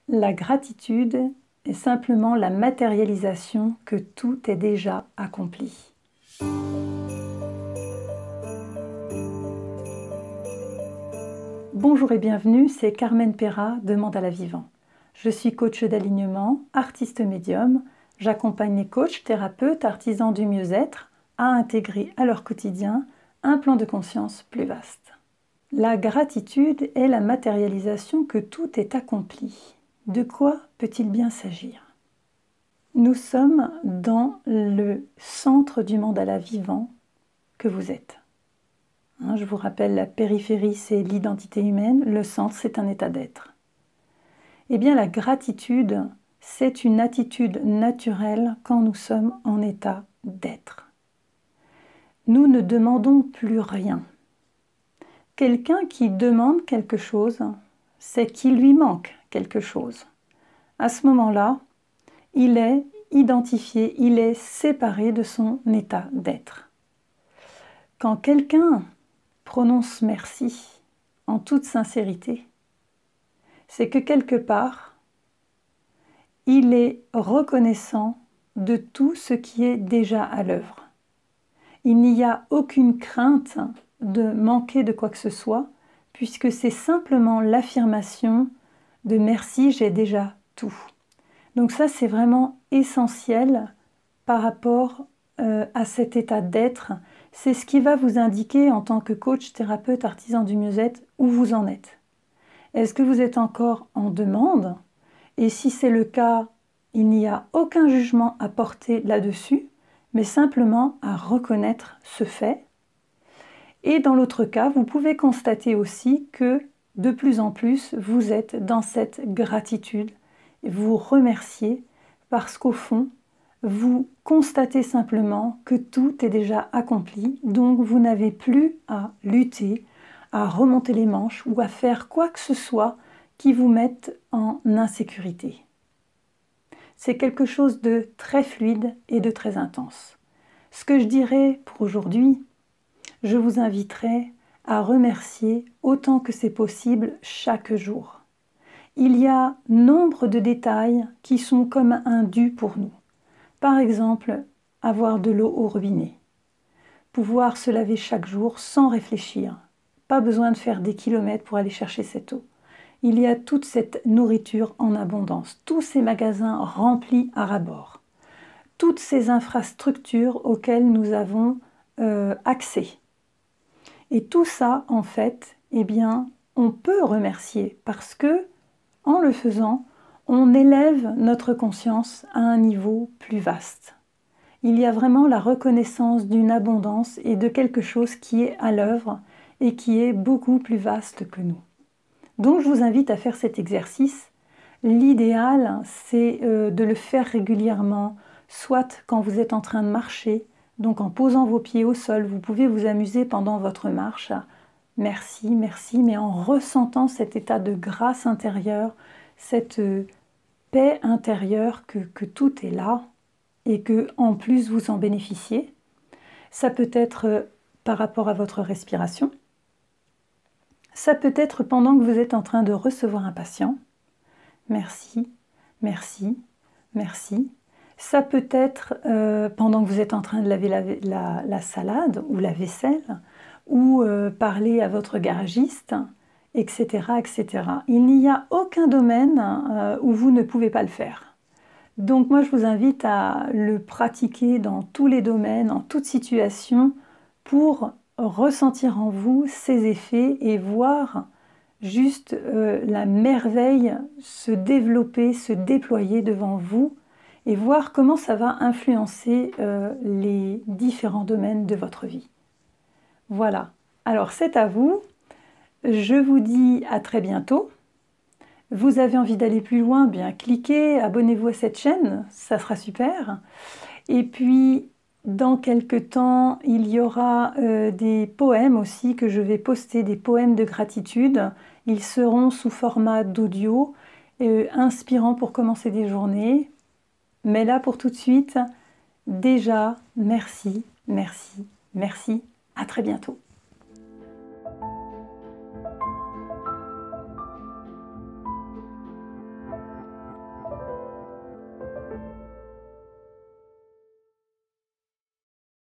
La gratitude est simplement la matérialisation que tout est déjà accompli. Bonjour et bienvenue, c'est Carmen Perra de Mandala Vivant. Je suis coach d'alignement, artiste médium. J'accompagne les coachs, thérapeutes, artisans du mieux-être à intégrer à leur quotidien un plan de conscience plus vaste. La gratitude est la matérialisation que tout est accompli. De quoi peut-il bien s'agir? Nous sommes dans le centre du mandala vivant que vous êtes. Je vous rappelle, la périphérie, c'est l'identité humaine, le centre, c'est un état d'être. Eh bien, la gratitude, c'est une attitude naturelle quand nous sommes en état d'être. Nous ne demandons plus rien. Quelqu'un qui demande quelque chose, c'est qu'il lui manque quelque chose. À ce moment-là, il est identifié, il est séparé de son état d'être. Quand quelqu'un prononce merci en toute sincérité, c'est que quelque part, il est reconnaissant de tout ce qui est déjà à l'œuvre. Il n'y a aucune crainte de manquer de quoi que ce soit, puisque c'est simplement l'affirmation de merci, j'ai déjà tout. Donc ça, c'est vraiment essentiel par rapport à cet état d'être. C'est ce qui va vous indiquer en tant que coach, thérapeute, artisan du mieux-être, où vous en êtes. Est-ce que vous êtes encore en demande? Et si c'est le cas, il n'y a aucun jugement à porter là-dessus, mais simplement à reconnaître ce fait. Et dans l'autre cas, vous pouvez constater aussi que de plus en plus, vous êtes dans cette gratitude. Vous remerciez parce qu'au fond, vous constatez simplement que tout est déjà accompli, donc vous n'avez plus à lutter, à remonter les manches ou à faire quoi que ce soit qui vous mette en insécurité. C'est quelque chose de très fluide et de très intense. Ce que je dirais pour aujourd'hui, je vous inviterai à remercier autant que c'est possible chaque jour. Il y a nombre de détails qui sont comme un dû pour nous. Par exemple, avoir de l'eau au robinet. Pouvoir se laver chaque jour sans réfléchir. Pas besoin de faire des kilomètres pour aller chercher cette eau. Il y a toute cette nourriture en abondance, tous ces magasins remplis à ras-bord, toutes ces infrastructures auxquelles nous avons accès. Et tout ça, en fait, eh bien, on peut remercier parce que, en le faisant, on élève notre conscience à un niveau plus vaste. Il y a vraiment la reconnaissance d'une abondance et de quelque chose qui est à l'œuvre et qui est beaucoup plus vaste que nous. Donc je vous invite à faire cet exercice. L'idéal, c'est de le faire régulièrement, soit quand vous êtes en train de marcher, donc en posant vos pieds au sol, vous pouvez vous amuser pendant votre marche. Merci, merci, mais en ressentant cet état de grâce intérieure, cette paix intérieure que tout est là et que en plus vous en bénéficiez. Ça peut être par rapport à votre respiration. Ça peut être pendant que vous êtes en train de recevoir un patient. Merci, merci, merci. Ça peut être pendant que vous êtes en train de laver la salade ou la vaisselle, ou parler à votre garagiste, etc., etc. Il n'y a aucun domaine où vous ne pouvez pas le faire. Donc moi, je vous invite à le pratiquer dans tous les domaines, en toute situation, pour ressentir en vous ces effets et voir juste la merveille se développer, se déployer devant vous et voir comment ça va influencer les différents domaines de votre vie. Voilà, alors c'est à vous. Je vous dis à très bientôt. Vous avez envie d'aller plus loin, bien cliquez, abonnez-vous à cette chaîne, ça sera super. Et puis, dans quelques temps, il y aura des poèmes aussi que je vais poster, des poèmes de gratitude. Ils seront sous format d'audio, inspirants pour commencer des journées. Mais là, pour tout de suite, déjà, merci, merci, merci. À très bientôt.